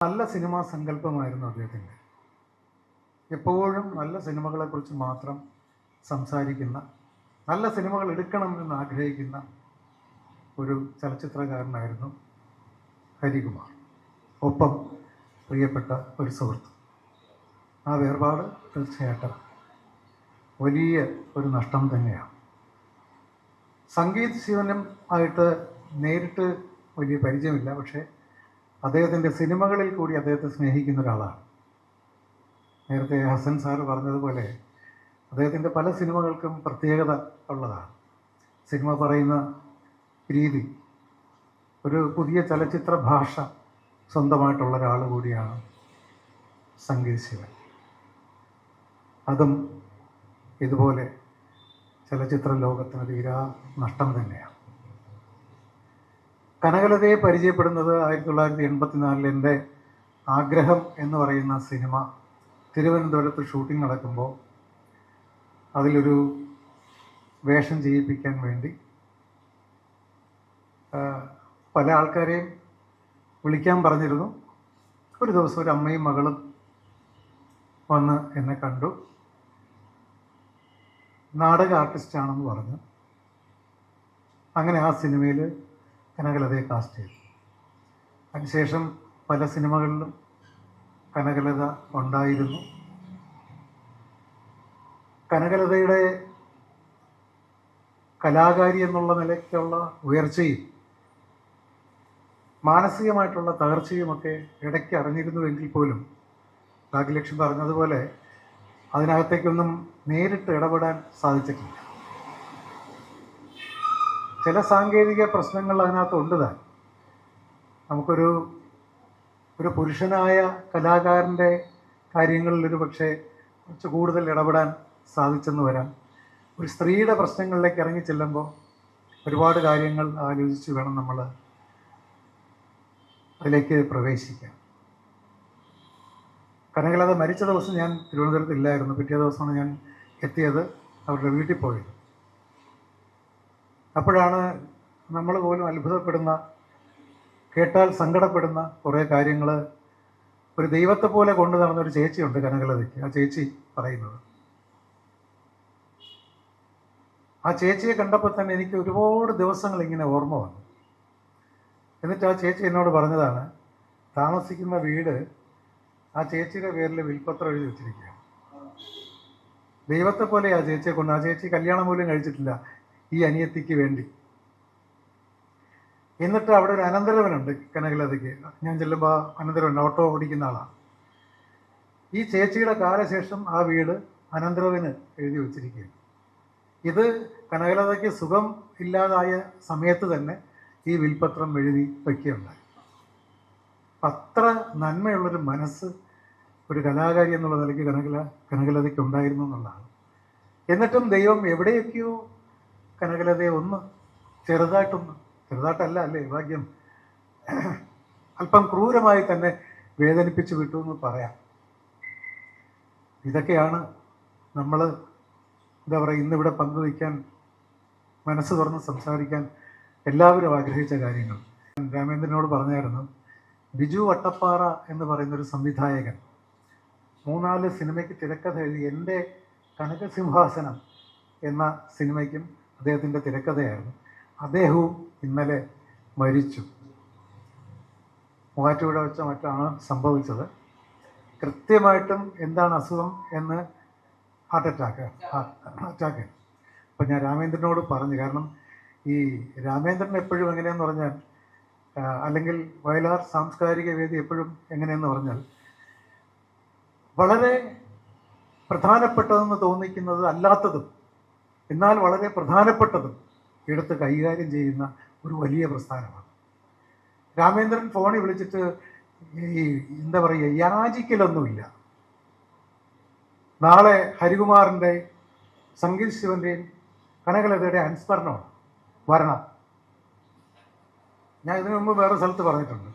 നല്ല സിനിമാ സങ്കല്പമായിരുന്നു അദ്ദേഹത്തിൻ്റെ. എപ്പോഴും നല്ല സിനിമകളെക്കുറിച്ച് മാത്രം സംസാരിക്കുന്ന, നല്ല സിനിമകൾ എടുക്കണം എന്ന് ആഗ്രഹിക്കുന്ന ഒരു ചലച്ചിത്രകാരനായിരുന്നു ഹരികുമാർ. ഒപ്പം പ്രിയപ്പെട്ട ഒരു സുഹൃത്ത്. ആ വേർപാട് തീർച്ചയായിട്ടും വലിയ ഒരു നഷ്ടം തന്നെയാണ്. സംഗീത് ശിവനും ആയിട്ട് നേരിട്ട് വലിയ പരിചയമില്ല, പക്ഷേ അദ്ദേഹത്തിൻ്റെ സിനിമകളിൽ കൂടി അദ്ദേഹത്തെ സ്നേഹിക്കുന്ന ഒരാളാണ്. നേരത്തെ ഹസൻ സാറ് പറഞ്ഞതുപോലെ അദ്ദേഹത്തിൻ്റെ പല സിനിമകൾക്കും പ്രത്യേകത ഉള്ളതാണ്. സിനിമ പറയുന്ന രീതി, ഒരു പുതിയ ചലച്ചിത്ര ഭാഷ സ്വന്തമായിട്ടുള്ള ഒരാൾ കൂടിയാണ് സംഗീത് ശിവൻ. അതും ഇതുപോലെ ചലച്ചിത്ര ലോകത്തിന് തീരാ നഷ്ടം തന്നെയാണ്. കനകലതയെ പരിചയപ്പെടുന്നത് 1984 എൻ്റെ ആഗ്രഹം എന്ന് പറയുന്ന സിനിമ തിരുവനന്തപുരത്ത് ഷൂട്ടിംഗ് നടക്കുമ്പോൾ അതിലൊരു വേഷം ചെയ്യിപ്പിക്കാൻ വേണ്ടി പല ആൾക്കാരെയും വിളിക്കാൻ പറഞ്ഞിരുന്നു. ഒരു ദിവസം ഒരു അമ്മയും മകളും വന്ന് എന്നെ കണ്ടു. നാടക ആർട്ടിസ്റ്റാണെന്ന് പറഞ്ഞു. അങ്ങനെ ആ സിനിമയിൽ കനകലതയെ കാസ്റ്റ് ചെയ്തു. അതിനുശേഷം പല സിനിമകളിലും കനകലത ഉണ്ടായിരുന്നു. കനകലതയുടെ കലാകാരി എന്നുള്ള നിലയ്ക്കുള്ള ഉയർച്ചയും മാനസികമായിട്ടുള്ള തകർച്ചയുമൊക്കെ ഇടയ്ക്ക് അറിഞ്ഞിരുന്നുവെങ്കിൽ പോലും ഭാഗ്യലക്ഷ്മി പറഞ്ഞതുപോലെ അതിനകത്തേക്കൊന്നും നേരിട്ട് ഇടപെടാൻ സാധിച്ചിട്ടില്ല. ചില സാങ്കേതിക പ്രശ്നങ്ങൾ അതിനകത്തുണ്ട് താൻ. നമുക്കൊരു പുരുഷനായ കലാകാരൻ്റെ കാര്യങ്ങളിൽ ഒരു പക്ഷേ കുറച്ച് കൂടുതൽ ഇടപെടാൻ സാധിച്ചെന്ന് വരാം. ഒരു സ്ത്രീയുടെ പ്രശ്നങ്ങളിലേക്ക് ഇറങ്ങി ചെല്ലുമ്പോൾ ഒരുപാട് കാര്യങ്ങൾ ആലോചിച്ച് വേണം നമ്മൾ അതിലേക്ക് പ്രവേശിക്കാൻ. കനകലത മരിച്ച ദിവസം ഞാൻ തിരുവനന്തപുരത്ത് ഇല്ലായിരുന്നു. പിറ്റേ ദിവസമാണ് ഞാൻ എത്തിയത്, അവരുടെ വീട്ടിൽ പോയത്. അപ്പോഴാണ് നമ്മൾ പോലും അത്ഭുതപ്പെടുന്ന, കേട്ടാൽ സങ്കടപ്പെടുന്ന കുറേ കാര്യങ്ങൾ. ഒരു ദൈവത്തെ പോലെ കൊണ്ടു നടന്നൊരു ചേച്ചിയുണ്ട് കനകലതയ്ക്ക്. ആ ചേച്ചി പറയുന്നത്, ആ ചേച്ചിയെ കണ്ടപ്പോൾ തന്നെ എനിക്ക് ഒരുപാട് ദിവസങ്ങൾ ഇങ്ങനെ ഓർമ്മ വന്നു. എന്നിട്ട് ആ ചേച്ചി എന്നോട് പറഞ്ഞതാണ്, താമസിക്കുന്ന വീട് ആ ചേച്ചിയുടെ പേരിൽ വിൽപ്പത്രം എഴുതി വെച്ചിരിക്കുകയാണ്. ദൈവത്തെ പോലെ ആ ചേച്ചിയെ കൊണ്ട്. ആ ചേച്ചി കല്യാണം പോലും കഴിച്ചിട്ടില്ല ഈ അനിയത്തിക്ക് വേണ്ടി. എന്നിട്ട് അവിടെ ഒരു അനന്തരവനുണ്ട് കനകലതയ്ക്ക്. ഞാൻ ചെല്ലുമ്പോൾ അനന്തരവൻ ഓട്ടോ ഓടിക്കുന്ന ആളാണ്. ഈ ചേച്ചിയുടെ കാലശേഷം ആ വീട് അനന്തരവന് എഴുതി വച്ചിരിക്കുകയാണ്. ഇത് കനകലതയ്ക്ക് സുഖം ഇല്ലാതായ സമയത്ത് തന്നെ ഈ വിൽപ്പത്രം എഴുതി വയ്ക്കുകയുണ്ടായി. അത്ര നന്മയുള്ളൊരു മനസ്സ് ഒരു കലാകാരി എന്നുള്ള നിലയ്ക്ക് കനകലതയ്ക്ക് ഉണ്ടായിരുന്നു എന്നുള്ളതാണ്. എന്നിട്ടും ദൈവം എവിടെയൊക്കെയോ കനകലതയെ ചെറുതായിട്ടല്ല അല്ലേ ഭാഗ്യം, അല്പം ക്രൂരമായി തന്നെ വേദനിപ്പിച്ചു വിട്ടു എന്ന് പറയാം. ഇതൊക്കെയാണ് നമ്മൾ ഇന്നിവിടെ പങ്കുവയ്ക്കാൻ, മനസ്സ് തുറന്ന് സംസാരിക്കാൻ എല്ലാവരും ആഗ്രഹിച്ച കാര്യങ്ങൾ. രാമേന്ദ്രനോട് പറഞ്ഞായിരുന്നു, ബിജു വട്ടപ്പാറ എന്ന് പറയുന്നൊരു സംവിധായകൻ 3-4 സിനിമയ്ക്ക് തിരക്കഥ എഴുതി. എൻ്റെ കനകസിംഹാസനം എന്ന സിനിമയ്ക്കും അദ്ദേഹത്തിൻ്റെ തിരക്കഥയായിരുന്നു. അദ്ദേഹവും ഇന്നലെ മരിച്ചു. മൂവാറ്റുപുഴ വെച്ച മറ്റാണ് സംഭവിച്ചത്. കൃത്യമായിട്ടും എന്താണ് അസുഖം എന്ന് ഹാർട്ട് അറ്റാക്ക്. അപ്പം ഞാൻ രാമേന്ദ്രനോട് പറഞ്ഞു, കാരണം ഈ രാമേന്ദ്രൻ എപ്പോഴും എങ്ങനെയെന്ന് പറഞ്ഞാൽ, അല്ലെങ്കിൽ വയലാർ സാംസ്കാരിക വേദി എപ്പോഴും എങ്ങനെയെന്ന് പറഞ്ഞാൽ, വളരെ പ്രധാനപ്പെട്ടതെന്ന് തോന്നിക്കുന്നത് അല്ലാത്തതും എന്നാൽ വളരെ പ്രധാനപ്പെട്ടതും എടുത്ത് കൈകാര്യം ചെയ്യുന്ന ഒരു വലിയ പ്രസ്ഥാനമാണ്. രാമേന്ദ്രൻ ഫോണിൽ വിളിച്ചിട്ട് ഈ എന്താ പറയുക, യാചിക്കലൊന്നുമില്ല. നാളെ ഹരികുമാറിൻ്റെ, സംഗീത് ശിവൻ്റെയും കനകലതയുടെ അനുസ്മരണമാണ്, വരണം. ഞാൻ ഇതിനു മുമ്പ് വേറെ സ്ഥലത്ത് പറഞ്ഞിട്ടുണ്ട്.